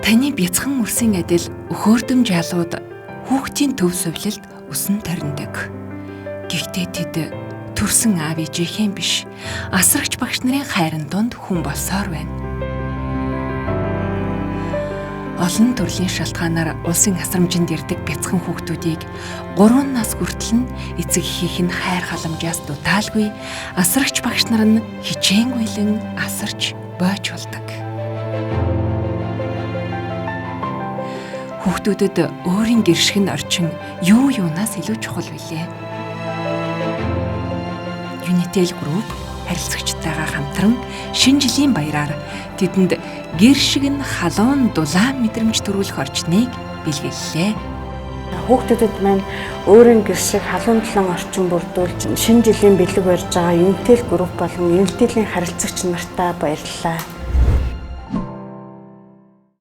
Таны бяцхан үрсийн адил өхөөрдөм жалууд хүүхдийн төв сувлалд усан ториндог. Гэхдээ тэд төрсөн аав ээжийнхэн биш, асрагч багш нарын хайрын донд хүн болсоор байна. Олон төрлийн шалтгаанаар улсын асрамжинд ирдэг бяцхан хүүхдүүдийг 3 нас хүртэл нь эцэг эхийнх нь хайр халамжаас дутаалгүй асрагч багш нар нь хичээнгүйлэн асарч бойж болдог. Хүүхдүүдэд өөрийн гэршигэн орчин юунаас илүү чухал вүлээ? Unitel Group харилцагчтайгаа хамтран шинэ жилийн баяраар тэдэнд гэршигэн халуун дулаан мэдрэмж төрүүлэх орчныг бэлгэллээ. Хүүхдүүдэд маань өөрийн гэршиг халуун дулаан орчин бүрдүүлж шинэ жилийн бэлэг барьж байгаа Unitel Group болон Unitel-ийн харилцагч нартаа баярлалаа.